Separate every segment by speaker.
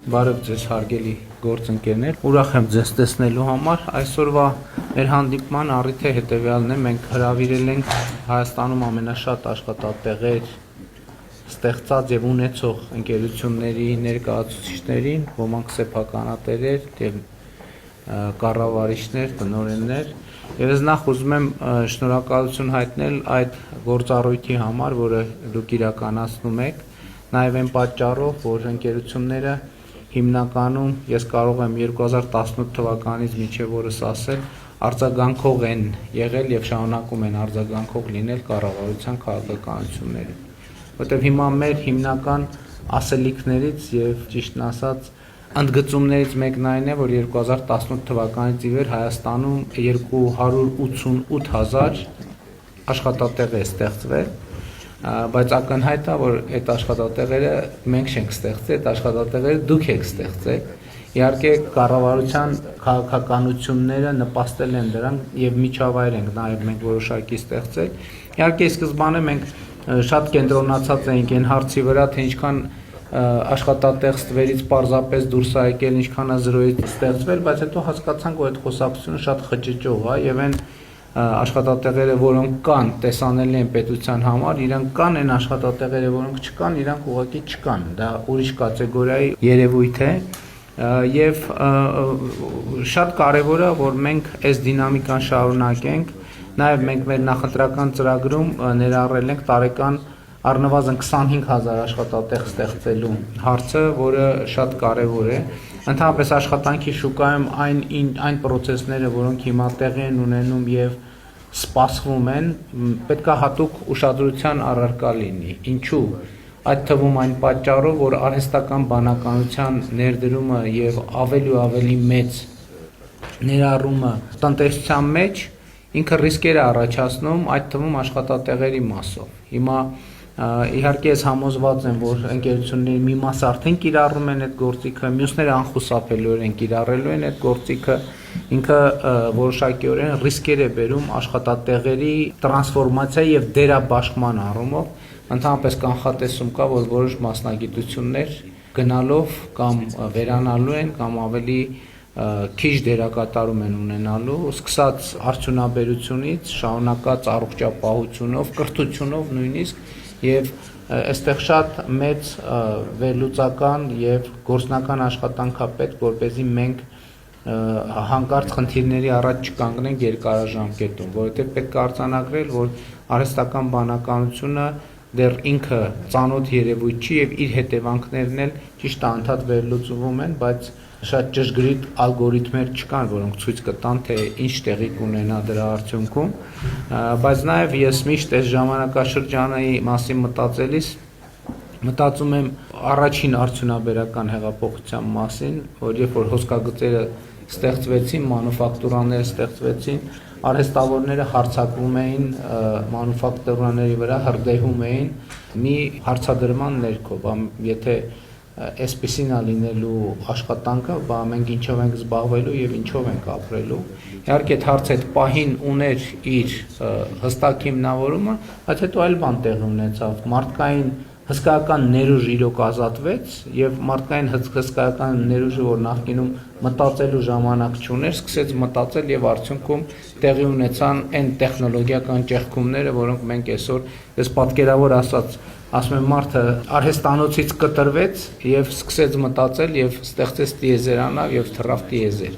Speaker 1: Բարև ձեզ հարգելի գործընկերներ, ուրախ եմ ձեզ տեսնելու համար։ Այսօրվա մեր հանդիպման առիթը հետևյալն է, մենք հրավիրել ենք Հայաստանում ամենաշատ աշխատատեղեր ստեղծած եւ ունեցող ընկերությունների ներկայացուցիչներին, ոմանք սեփականատերեր եւ կառավարիչներ, տնօրեններ, եւ ես նախ ուզում եմ շնորհակալություն հայտնել այդ գործառույթի համար, որը դուք իրականացնում եք, նաեւ այն պատճառով, որ ընկերությունները հիմնականում ես կարող եմ 2018 թվականից մինչև օրս ասել, արձագանքող են եղել եւ շարունակում են արձագանքող լինել կառավարության քաղաքականություններին, որտեղ հիմա մեր հիմնական ասելիքներից եւ ճիշտն ասած ընդգծումներից մեկն այն է, որ 2018 թվականից ի վեր Հայաստանում 288,000 աշխատատեղ է ստեղծվել, բայց ակնհայտ է, որ այդ աշխատատեղերը մենք չենք ստեղծել, այդ աշխատատեղերը դուք եք ստեղծել։ Իհարկե կառավարության քաղաքականությունները նպաստել են դրան եւ միջավայր ենք նաեւ մենք որոշակի ստեղծել։ Իհարկե սկզբանե մենք շատ կենտրոնացած էինք այն հարցի վրա, թե ինչքան աշխատատեղ ստվերից պարզապես դուրս է եկել, ինչքան է զրոյից ստեղծվել, բայց հետո հասկացանք, որ այդ խոսակցությունը շատ խճճող է եւ այն աշխատատեղերը, որոնք կան, տեսանելի են պետության համար, իրանք կան, այն աշխատատեղերը, որոնք չկան, իրանք ուղղակի չկան, դա ուրիշ կատեգորիայի երևույթ է եւ շատ կարեւոր է, որ մենք այս դինամիկան շարունակենք, նաեւ մենք մեր նախընտրական ծրագրում ներառել ենք տարեկան առնվազն 25,000 աշխատատեղ ստեղծելու հարցը, որը շատ կարեւոր է։ Ընդհանրապես աշխատանքի շուկայում այն process-ները, որոնք հիմա տեղի են ունենում եւ սպասվում են, պետք է հատուկ ուշադրության առարկա լինի։ Ինչու՞։ Այդ թվում այն պատճառով, որ արհեստական բանականության ներդրումը եւ ավելի ու ավելի մեծ ներառումը տնտեսության մեջ ինքը ռիսկեր է առաջացնում, այդ թվում աշխատատեղերի մասով։ Հիմա իհարկե ես համոզված եմ, որ ընկերությունների մի մասը արդեն կիրառում են այդ գործիքը, մյուսները անխուսափելիորեն կիրառելու են այդ գործիքը, ինքը որոշակիորեն ռիսկեր է բերում աշխատատեղերի տրանսֆորմացիա եւ դերաբաշխման առումով, ընդհանրապես կանխատեսում կա, որ որոշ մասնագիտություններ գնալով կամ վերանալու են կամ ավելի քիչ դերակատարում են ունենալու, սկսած արդյունաբերությունից, շարունակած առողջապահությունով, կրթությունով նույնիսկ եւ այստեղ շատ մեծ վերլուծական եւ գործնական աշխատանք է պետք, որպեսզի մենք հանկարծ խնդիրների առաջ չկանգնենք երկարաժամկետում, որովհետեւ պետք է արձանագրել, որ արհեստական բանականությունը դեռ ինքը ծանոթ երևույթ չի եւ իր հետևանքներն էլ ճիշտ անդադ վերլուծվում են, բայց շատ ճշգրիտ ալգորիթմեր չկան, որոնք ցույց կտան, թե ինչ տեղի կունենա դրա արդյունքում, բայց նաև ես միշտ այս ժամանակաշրջանի մասին մտածելիս մտածում եմ առաջին արդյունաբերական հեղափոխության մասին, որ երբ որ հոսքագծերը ստեղծվեցին, մանուֆակտուրաները ստեղծվեցին, արհեստավորները հարձակվում էին մանուֆակտուրաների վրա, հրդեհում էին մի հարցադրման ներքո, եթե այսպեսին է լինելու աշխատանքը, մենք ինչով ենք զբաղվելու եւ ինչով ենք ապրելու։ Իհարկե հարցը այդ պահին ուներ իր հստակ հիմնավորումը, բայց հետո այլ բան տեղի ունեցավ։ Մարդկային հսկայական ներուժ իրոք ազատվեց եւ մարդկային հսկայական ներուժը, որ նախկինում մտածելու ժամանակ չուներ, սկսեց մտածել եւ արդյունքում տեղի ունեցան այն տեխնոլոգիական ճեղքումները, որոնք մենք այսօր ես պատկերավոր ասած ասում եմ մարդը արհեստանոցից կտրվեց եւ սկսեց մտածել եւ ստեղծեց տիեզերանավ եւ թռավ տիեզեր։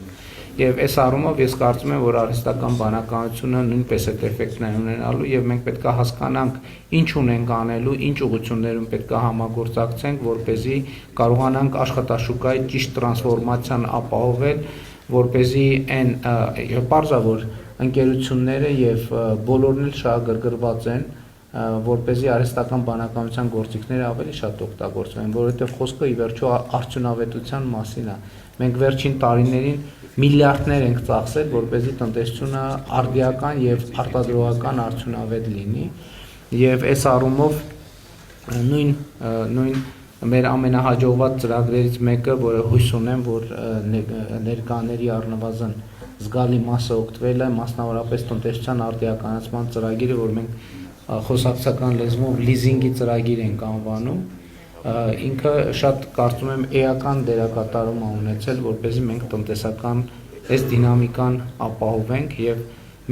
Speaker 1: Եվ այս առումով ես կարծում եմ, որ արհեստական բանականությունը նույնպես այդ էֆեկտն է ունենալու եւ մենք պետք է հասկանանք ինչ ունենք անելու, ինչ ուղղություններում պետք է համագործակցենք, որպեսզի կարողանանք աշխատաշուկայի ճիշտ տրանսֆորմացիան ապահովել, որպեսզի այն պարզա որ ընկերությունները եւ բոլորն էլ շահագրգռված են, որպեսզի արհեստական բանականության գործիքները ավելի շատ օգտագործվեն, որովհետև խոսքը ի վերջո արդյունավետության մասին է։ Մենք վերջին տարիներին միլիարդներ ենք ծախսել, որպեսզի տնտեսությունը արդիական եւ արտադրողական արդյունավետ լինի, եւ այս առումով նույն մեր ամենահաջողված ծրագրերից մեկը, որը հույս ունեմ, որ ներկաների առնվազն զգալի մասը օգտվել է, մասնավորապես տնտեսության արդիականացման ծրագիրը, որ մենք խոսակցական լեզվով լիզինգի ծրագիր ենք անվանում, ինքը շատ կարծում եմ էական դերակատարում է ունեցել, որպեսզի մենք տնտեսական այս դինամիկան ապահովենք եւ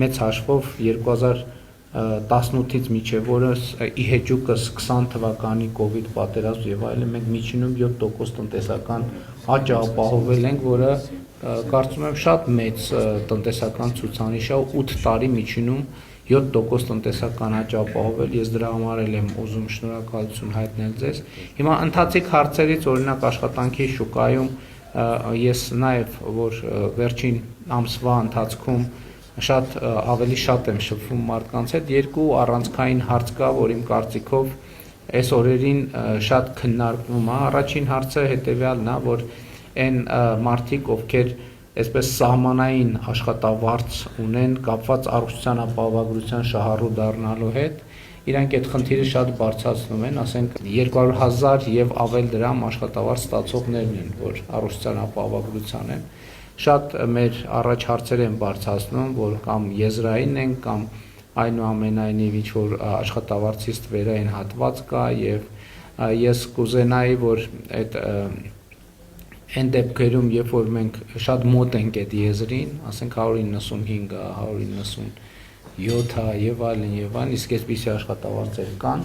Speaker 1: մեծ հաշվով 2018-ից մինչև օրս ի հեճուկս 20 թվականի կոവിഡ് պատերազմ եւ այլն մենք միջինում 7% տնտեսական աճ ապահովել ենք, որը կարծում եմ շատ մեծ տնտեսական ցուցանիշ է, 8 տարի միջինում 7% տնտեսական աճ ապահովել, ես դրա համար եմ ուզում շնորհակալություն հայտնել ձեզ։ Հիմա ընթացիկ հարցերից օրինակ աշխատանքի շուկայում ես նաև որ վերջին ամսվա ընթացքում շատ ավելի շատ եմ շփվում մարդկանց հետ, երկու առանցքային հարց կա, որ իմ կարծիքով այս օրերին շատ քննարկվում է։ Առաջին հարցը հետևյալն է, որ այն մարդիկ, ովքեր այսպես սահմանային աշխատավարձ ունեն կապված առողջության ապահովագրության շահառու դառնալու հետ, իրանք այդ խնդիրը շատ բարձրացնում են, ասենք 200,000 եւ ավել դրամ աշխատավարձ ստացողներն են, որ առողջության ապահովագրության են, շատ մեր առաջ հարցեր են բարձրացնում, որ կամ եզրային են, կամ այնուամենայնիվ ինչ որ աշխատավարձից վերային հատված կա եւ ես կուզենայի, որ այդ այն դեպքերում, երբ որ մենք շատ մոտ ենք այդ եզրին, ասենք 195, 197 եւ այլն, իսկ այսպիսի աշխատավարձեր կան,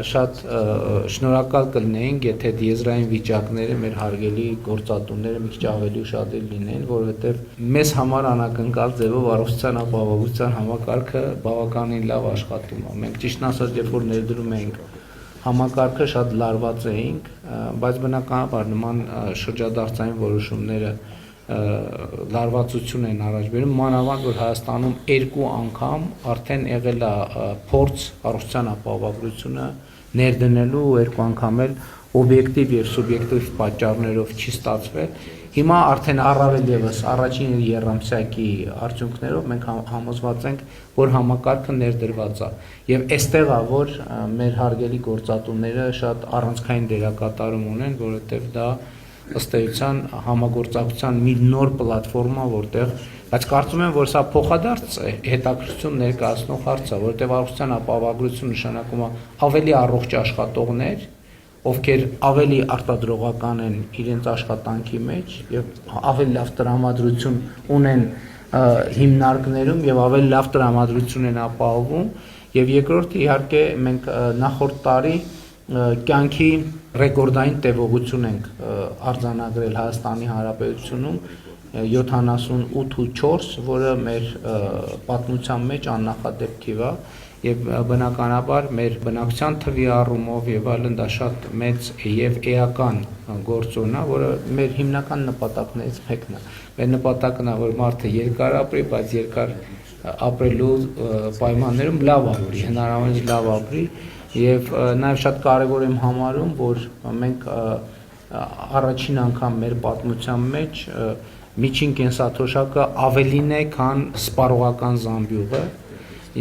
Speaker 1: շատ շնորհակալ կլինեինք, եթե այդ եզրային վիճակները մեր հարգելի գործատուները մի քիչ ավելի ուշադիր լինեին, որովհետեւ մեզ համար անակնկալ ձևով առողջության ապահովության համակարգը բավականին լավ աշխատում է։ Մենք ճիշտն ասած, երբ որ ներդրում ենք համակարգը շատ լարված էինք, բայց բնականաբար նման շրջադարձային որոշումները լարվածություն են առաջ բերում, մանավանդ որ Հայաստանում 2 անգամ արդեն եղել է փորձ առողջության ապահովագրությունը ներդնելու, 2 անգամ էլ օբյեկտիվ եւ սուբյեկտիվ պատճառներով չի ստացվել։ Հիմա արդեն առավել եւս առաջին երամսյակի արդյունքներով մենք համոզված ենք, որ համակարգը ներդրված է եւ այստեղ է, որ մեր հարգելի գործատուները շատ առանցքային դերակատարում ունեն, որովհետեւ դա ըստ էության համագործակցության մի նոր պլատֆորմա, որտեղ բայց կարծում եմ, որ սա փոխադարձ հետաքրքրություն ներկայացնող հարց է, որովհետեւ առողջության ապահովագրություն նշանակում է ավելի առողջ աշխատողներ, ովքեր ավելի արտադրողական են իրենց աշխատանքի մեջ եւ ավելի լավ տրամադրություն ունեն հիմնարկներում եւ ավելի լավ տրամադրություն են ապահովում եւ երկրորդը իհարկե մենք նախորդ տարի կյանքի ռեկորդային տևողություն ենք արձանագրել Հայաստանի Հանրապետությունում 78.4, որը մեր պատմության մեջ աննախադեպ թիվ է եւ բնականաբար մեր բնակչության թվի առումով եւ այլն դա շատ մեծ եւ էական գործոն է, որը մեր հիմնական նպատակներից մեկն է։ Մեր նպատակն է, որ մարդը երկար ապրի, բայց երկար ապրելու պայմաններում լավ ապրի, հնարավորինս լավ ապրի եւ նաեւ շատ կարեւոր եմ համարում, որ մենք առաջին անգամ մեր պատմության մեջ միջին կենսաթոշակը ավելին է, քան սպառողական զամբյուղը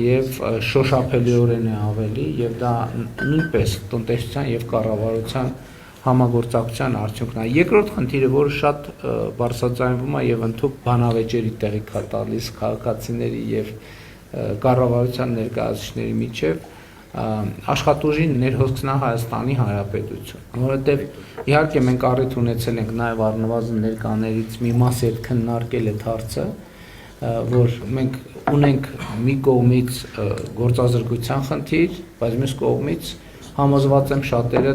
Speaker 1: եւ շոշափելիորեն է ավելի եւ դա նույնպես տնտեսության եւ կառավարության համագործակցության արդյունքն է։ Երկրորդ խնդիրը, որը շատ բարձրաձայնվում է եւ ընդհանուր բանավեճերի տեղիք է տալիս քաղաքացիների եւ կառավարության ներկայացուցիչների միջև աշխատուժի ներհոսքն է Հայաստանի Հանրապետություն, որովհետեւ իհարկե մենք առիթ ունեցել ենք նաեւ առնվազն ներկաներից մի մասը հետ քննարկել այդ հարցը, որ մենք ունենք մի կողմից գործազրկության խնդիր, բայց մյուս կողմից համոզված եմ շատերը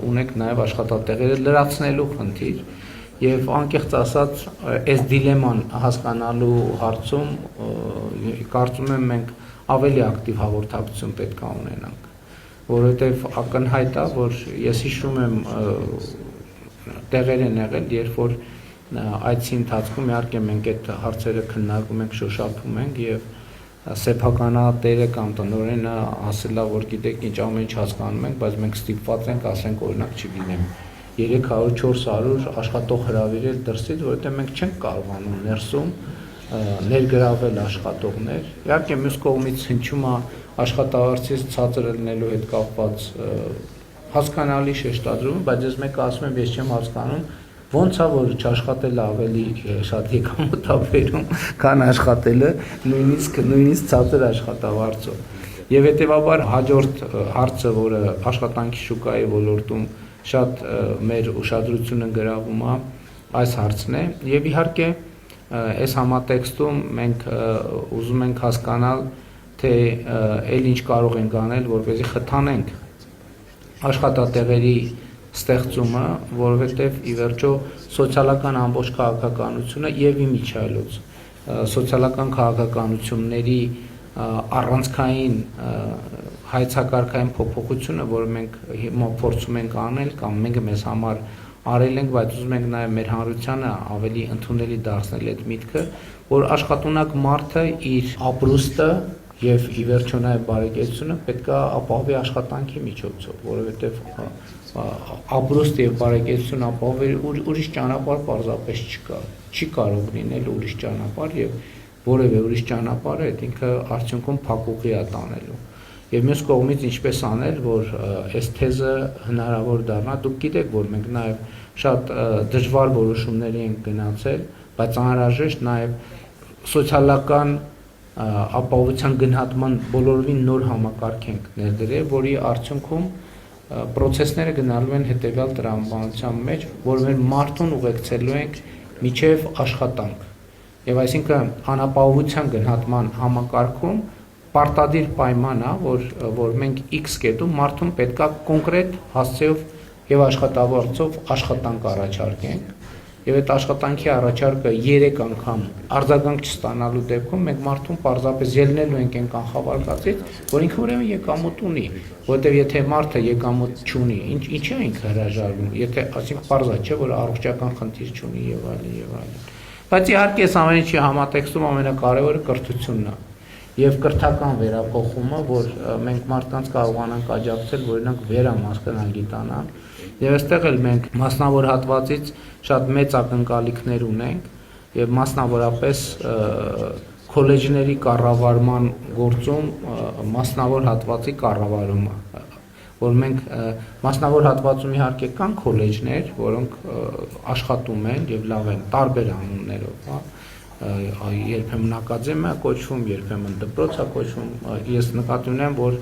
Speaker 1: ունենք նաև աշխատատեղերը լրացնելու խնդիր եւ անկեղծ ասած այս դիլեման հասկանալու հարցում կարծում եմ մենք ավելի ակտիվ հաղորդակցություն պետք է ունենանք, որովհետեւ ակնհայտ է, որ ես հիշում եմ տեղեր են եղել, երբ որ այցի ընթացքում իհարկե մենք այդ հարցերը քննարկում ենք, շոշափում ենք եւ սեփականատերը կամ տնօրենը ասելա, որ գիտեք ինչ ամեն ինչ հասկանում ենք, բայց մենք ստիպված ենք ասենք օրինակ չգիտեմ 300-400 աշխատող հրավիրել դրսից, որովհետեւ մենք չենք կարողանում ներսում ներգրավել աշխատողներ։ Իհարկե մյուս կողմից հնչում է աշխատավարձից ցածր լինելու հետ կապված հասկանալի շեշտադրում, բայց ես մեկը ասում եմ, ես չեմ հասկանում ոնց է որ չաշխատելը ավելի շատ եկամուտ է բերում, քան աշխատելը նույնիսկ ցածր աշխատավարձով։ Եվ հետեւաբար հաջորդ հարցը, որը աշխատանքի շուկայի ոլորտում շատ մեր ուշադրությունը գրավում է այս հարցն է եւ իհարկե այս համատեքստում մենք ուզում ենք հասկանալ թե այլ ինչ կարող ենք անել որպեսզի խթանենք աշխատատեղերի ստեղծումը, որովհետեւ ի վերջո սոցիալական ամբողջ քաղաքականությունը եւ իմիջիայլոց սոցիալական քաղաքականությունների առանցքային հայեցակարգային փոփոխությունը, որը մենք հիմա փորձում ենք անել կամ մենք մեզ համար արել ենք, բայց ուզում ենք նաև մեր հանրությանը ավելի ընդունելի դարձնել այդ միտքը, որ աշխատունակ մարդը իր ապրուստը եւ ի վերջո նաև բարեկեցությունը պետք է ապահովի աշխատանքի միջոցով, որովհետեւ ապրուստ եւ բարեկեցություն ապահովել ուրիշ ճանապարհ պարզապես չկա։ Չի կարող լինել ուրիշ ճանապարհ եւ որևէ ուրիշ ճանապարհը այդ ինքը արդյունքում փակուղի է տանելու։ Եվ մյուս կողմից ինչպես անել, որ այս թեզը հնարավոր դառնա, դուք գիտեք, որ մենք նաև շատ դժվար որոշումների ենք գնացել, բայց անհրաժեշտ նաև սոցիալական ապահովության գնահատման բոլորովին նոր համակարգ ենք ներդրել, որի արդյունքում պրոցեսները գնալու են հետևյալ տրամաբանության մեջ, որ մեր մարդուն ուղեկցելու ենք միջև աշխատանք։ Եվ այսինքն անապահովության գնահատման համակարգում պարտադիր պայման է, որ մենք X կետում մարդուն պետքա կոնկրետ հասցեով եւ աշխատավարձով աշխատանք առաջարկենք։ Եվ այդ աշխատանքի առաջարկը 3 անգամ արձագանք չստանալու դեպքում մենք մարդուն պարզապես ելնելու ենք այն կանխավարկածից, որ ինքը ուրեմն եկամուտ ունի, որովհետեւ եթե մարդը եկամուտ չունի, ինչի է ինքը հրաժարվում, եթե ասենք պարզա չէ, որ առողջական խնդիր չունի եւ այլն եւ այլն։ Բայց իհարկե այս ամեն ինչի համատեքստում ամենակարևորը կրթությունն է եւ կրթական վերափոխումը, որ մենք մարդկանց կարողանանք աջակցել, որ նրանք վերամասկնան գիտանան։ Եվ այստեղ էլ մենք մասնավոր հատվածից շատ մեծ ակնկալիքներ ունենք եւ մասնավորապես քոլեջների կառավարման գործում մասնավոր հատվածի կառավարումը, որ մենք մասնավոր հատվածում իհարկե կան քոլեջներ, որոնք աշխատում են եւ լավ են տարբեր անուններով, հա, երբեմն ակադեմիա կոչվում, երբեմն դպրոց է կոչվում, ես նկատի ունեմ, որ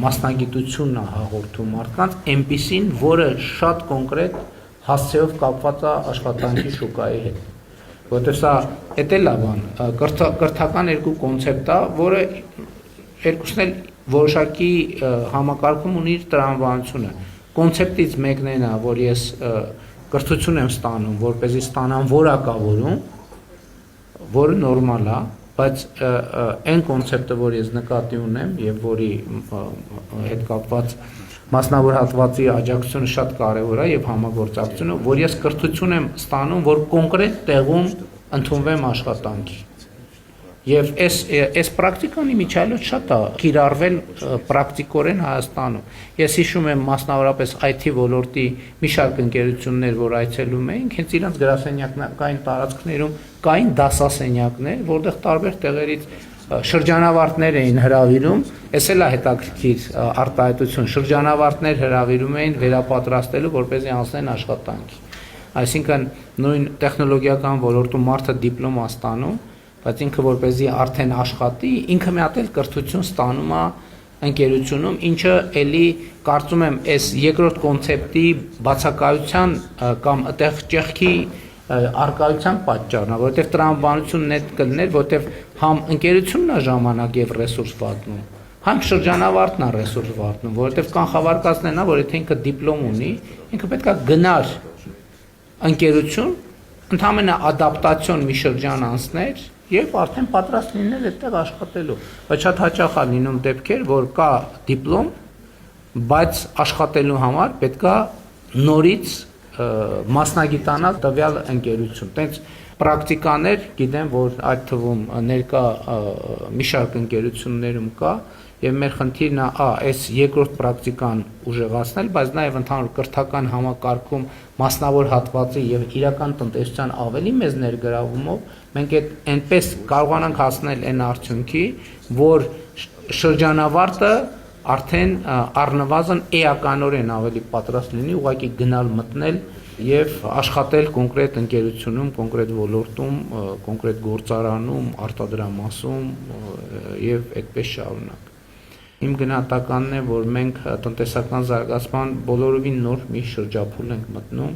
Speaker 1: մասնագիտությունն է հաղորդում մարդկանց, այնպիսին, որը շատ կոնկրետ հասցեով կապված է աշխատանքի շուկայի հետ։ Որտեղ սա էդ էլ է բան, կրթական երկու կոնցեպտ է, որը երկուսն էլ որոշակի համակարգում ունի իր տրամաբանությունը։ Կոնցեպտից մեկն այն է, որ ես կրթություն եմ ստանում, որպեսզի ստանամ որակավորում, որը նորմալ է, բայց այն կոնցեպտը, որ ես նկատի ունեմ եւ որի հետ կապված մասնավոր հատվածի աջակցությունը շատ կարեւոր է եւ համագործակցությունը, որ ես կրթություն եմ ստանում, որ կոնկրետ տեղում ընդունվեմ աշխատանքի։ Եվ այս պրակտիկան իմիջիայլոց շատ է կիրառվել պրակտիկորեն Հայաստանում։ Ես հիշում եմ մասնավորապես IT ոլորտի մի շարք ընկերություններ, որ այցելում էինք, հենց իրանց գրասենյակային տարածքներում կային դասասենյակներ, որտեղ տարբեր տեղերից շրջանավարտներ էին հրավիրում, այս էլ է հետաքրքիր արտահայտություն, շրջանավարտներ հրավիրում էին վերապատրաստելու, որպեսզի անցնեն աշխատանքի։ Այսինքն նույն տեխնոլոգիական ոլորտում մարդը դիպլոմ է ստանում, բայց ինքը որպեսզի արդեն աշխատի, ինքը մի հատ էլ կրթություն ստանում է ընկերությունում, ինչը էլի կարծում եմ այս երկրորդ կոնցեպտի բացակայության կամ այդտեղ ճեղքի արկայության պատճառն է, որովհետև տրամաբանությունն է կլներ, որովհետև համ ընկերությունն է ժամանակ եւ ռեսուրս վատնում, համ շրջանավարտն է ռեսուրս վատնում, որովհետև կանխավարկածն է նա, որ եթե ինքը դիպլոմ ունի, ինքը պետք է գնար ընկերություն, ընդհանրապես ադապտացիոն մի շրջան անցներ եւ արդեն պատրաստ լինել այդտեղ աշխատելու։ Բայց շատ հաճախ է լինում դեպքեր, որ կա դիպլոմ, բայց աշխատելու համար պետքա նորից մասնագիտանալ տվյալ ընկերություն։ Տենց պրակտիկաներ գիտեմ, որ այդ թվում ներկա մի շարք ընկերություններում կա եւ մեր խնդիրն է այս երկրորդ պրակտիկան ուժեղացնել, բայց նաեւ ընդհանուր կրթական համակարգում մասնավոր հատվածի եւ իրական տնտեսության ավելի մեծ ներգրավումով մենք այնպես կարողանանք հասնել այն արդյունքի, որ շրջանավարտը արդեն առնվազն էականորեն ավելի պատրաստ լինի ուղղակի գնալ մտնել եւ աշխատել կոնկրետ ընկերությունում, կոնկրետ ոլորտում, կոնկրետ գործարանում, արտադրամասում եւ այդպես շարունակ։ Իմ գնահատականն է, որ մենք տնտեսական զարգացման բոլորովին նոր մի շրջափուլ ենք մտնում,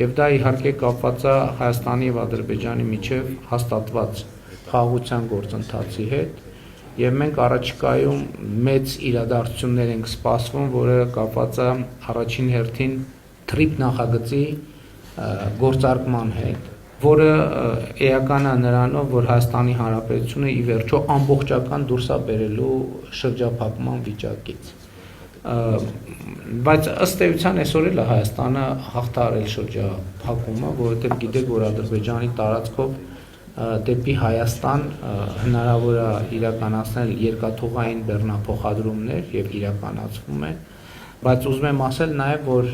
Speaker 1: եւ դա իհարկե կապված է Հայաստանի եւ Ադրբեջանի միջև հաստատված խաղաղության գործընթացի հետ, եւ մենք առաջիկայում մեծ իրադարձություններ ենք սպասվում, որը կապված է առաջին հերթին TRIP նախագծի գործարկման հետ, որը էական է նրանով, որ Հայաստանի Հանրապետությունը ի վերջո ամբողջական դուրս է բերելու շրջափակման վիճակից։ Բայց ըստ էության այսօր էլ Հայաստանը հաղթարել շրջափակումը, որովհետև գիտեք, որ Ադրբեջանի տարածքով դեպի Հայաստան հնարավոր է իրականացնել երկաթուղային բեռնափոխադրումներ եւ իրականացվում են, բայց ուզում եմ ասել նաև, որ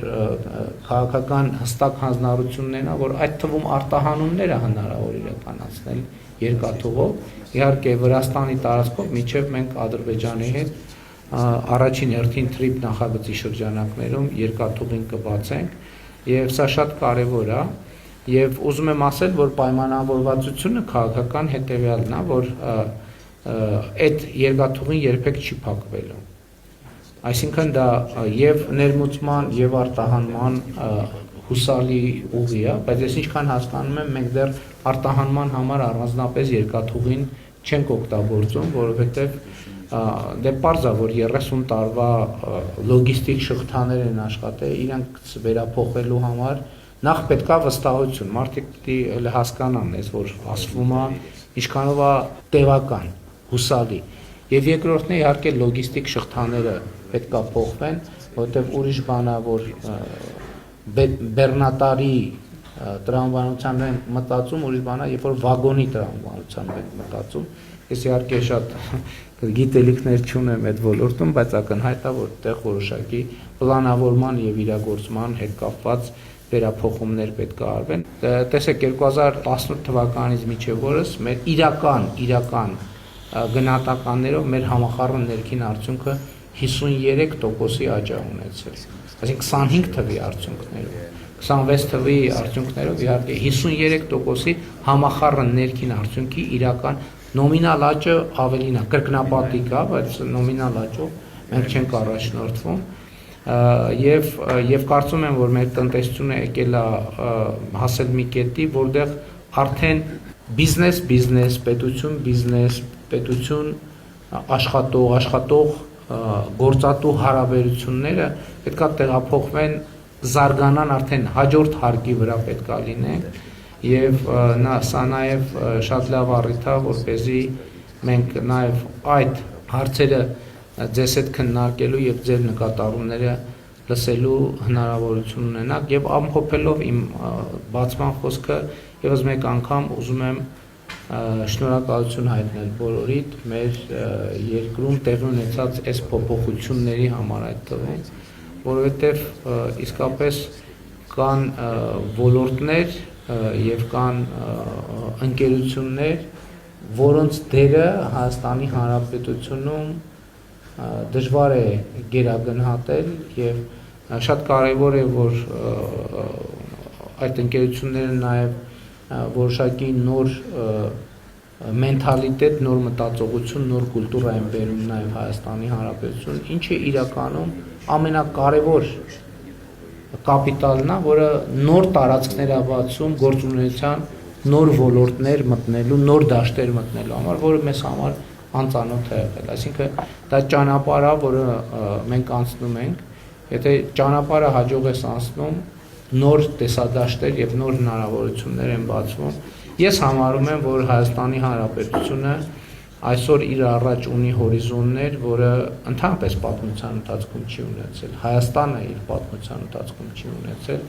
Speaker 1: քաղաքական հստակ հանձնառություններն է, որ այդ թվում արտահանումները հնարավոր իրականացնել երկաթուղով, իհարկե Վրաստանի տարածքով մինչև մենք Ադրբեջանի հետ առաջին հերթին TRIP նախագծի շրջանակներում երկաթուղին կբացենք եւ սա շատ կարեւոր է եւ ուզում եմ ասել, որ պայմանավորվածությունը քաղաքական հետեւյալն է, որ այդ երկաթուղին երբեք չի փակվելու։ Այսինքն դա եւ ներմուծման եւ արտահանման հուսալի ուղի է, բայց ես ինչքան հասկանում եմ, մենք դեռ արտահանման համար առանձնապես երկաթուղին չենք օգտագործում, որովհետեւ դե պարզ է, որ 30 տարվա լոգիստիկ շղթաներ են աշխատել, իրանք վերափոխելու համար նախ պետքա վստահություն, մարդիկ պետք է հասկանան, որ ասվում է ինչքանով է տևական, հուսալի։ Եվ երկրորդն է իհարկե լոգիստիկ շղթաները պետքա փոխվեն, որովհետև ուրիշ բան է, որ բեռնատարի տրամաբանության են մտածում, ուրիշ բան է, երբ որ վագոնի տրամաբանության են մտածում։ Ես իհարկե շատ գիտելիքներ չունեմ այդ ոլորտում, բայց ակնհայտ է, որ այդտեղ որոշակի պլանավորման եւ իրագործման հետ կապված վերափոխումներ պետք է արվեն։ Տեսեք 2018 թվականից մինչև օրս մեր իրական գնահատականներով մեր համախառն ներքին արդյունքը 53%-ի աճ է ունեցել։ Այսինքն 25 թվի արդյունքներով, 26 թվի արդյունքներով իհարկե 53%-ի համախառն ներքին արդյունքի իրական նոմինալ աճը ավելին է, կրկնապատիկ է, բայց նոմինալ աճով մենք չենք առաջնորդվում։ Եվ կարծում եմ, որ մեր տնտեսությունը եկել է հասել մի կետի, որտեղ արդեն բիզնես, պետություն, աշխատող, գործատու հարաբերությունները պետք է տեղափոխվեն, զարգանան արդեն հաջորդ հարկի վրա պետք է լինեն եւ սա նաեւ շատ լավ առիթ է, որպեսզի մենք նաեւ այդ հարցերը ձեզ հետ քննարկելու եւ ձեր նկատառումները լսելու հնարավորություն ունենաք եւ ամփոփելով իմ բացման խոսքը եւս մեկ անգամ ուզում եմ շնորհակալություն հայտնել բոլորիդ մեր երկրում տեղի ունեցած այս փոփոխությունների համար այդ թվում, որովհետեւ իսկապես կան ոլորտներ եւ կան ընկերություններ, որոնց դերը Հայաստանի Հանրապետությունում դժվար է գերագնահատել եւ շատ կարեւոր է, որ այդ ընկերությունները նաեւ որոշակի նոր մենթալիտետ, նոր մտածողություն, նոր կուլտուրա են բերում նաեւ Հայաստանի Հանրապետություն, ինչը իրականում ամենակարևոր կապիտալն է, որը նոր տարածքներ է բացում գործունեության նոր ոլորտներ մտնելու, նոր դաշտեր մտնելու համար, որը մեզ համար անծանոթ է եղել։ Այսինքն դա ճանապարհ է, որը մենք անցնում ենք, եթե ճանապարհը հաջող է անցնում, նոր տեսադաշտեր եւ նոր հնարավորություններ են բացվում։ Ես համարում եմ, որ Հայաստանի Հանրապետությունը այսօր իր առաջ ունի հորիզոններ, որը ընդհանրապես պատմության ընթացքում չի ունեցել։ Հայաստանը իր պատմության ընթացքում չի ունեցել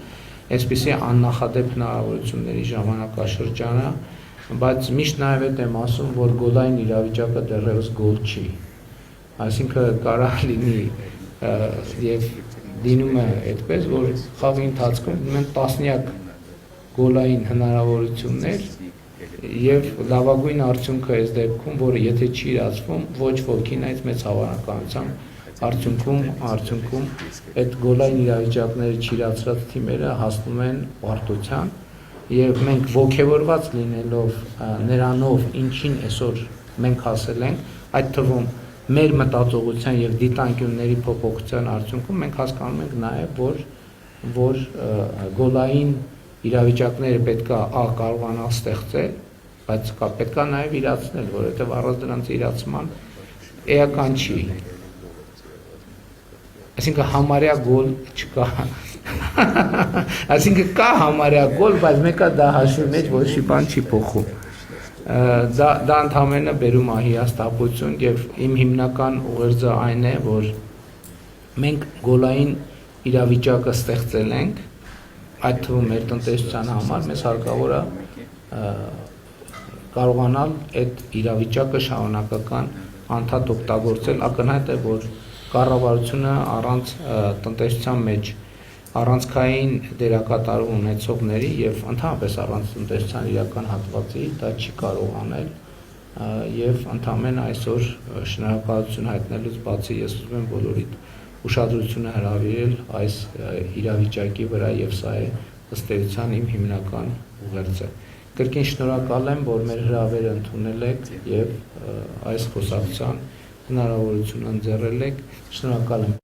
Speaker 1: այսպիսի աննախադեպ հնարավորությունների ժամանակաշրջանը, բայց միշտ նաև այդ եմ ասում, որ գոլային իրավիճակը դեռևս գոլ չի։ Այսինքն կարող լինի եւ դինում է այդպես, որ խաղի ընթացքում ունեն տասնյակ գոլային հնարավորություններ եւ լավագույն արդյունքը այս դեպքում, որը եթե չի իրացվում, ոչ ոքին այդ մեծ հավանականությամբ արդյունքում այդ գոլային իրավիճակները չիրացրած թիմերը հասնում են պարտության եւ մենք ողջևորված լինելով նրանով, ինչին այսօր մենք հասել ենք, այդ թվում մեր մտածողության եւ դիտանկյունների փոփոխության արդյունքում մենք հասկանում ենք նաեւ, որ գոլային իրավիճակները պետքա կարողանալ ստեղծել, բայց պետքա նաեւ իրացնել, որովհետեւ առանց դրանց իրացման էական չի։ Այսինքն համարյա գոլ չկա։ Այսինքն կա համարյա գոլ, բայց մեկը դա հաշվի մեջ որոշի բան չի փոխում։ Դա ընդհանրապես բերում է հիասթափություն եւ իմ հիմնական ուղերձը այն է, որ մենք գոլային իրավիճակը ստեղծել ենք, այդ թվում մեր տնտեսության համար մեզ հարկավոր է կարողանալ այդ իրավիճակը շարունակական անդադ օգտագործել, ակնհայտ է, որ կառավարությունը առանց տնտեսության մեջ առանցքային դերակատարում ունեցողների եւ ընդհանրապես առանց տնտեսության իրական հատվածի դա չի կարող անել եւ ընդհանրապես այսօր շնորհակալություն հայտնելուց բացի ես ուզում եմ բոլորիդ ուշադրությունը հրավիրել այս իրավիճակի վրա եւ սա է ըստ էության իմ հիմնական ուղերձը։ Կրկին շնորհակալ եմ, որ մեր հրավերը ընդունել եք եւ այս խոսակցության հնարավորություն ընձեռել եք։ Շնորհակալ եմ։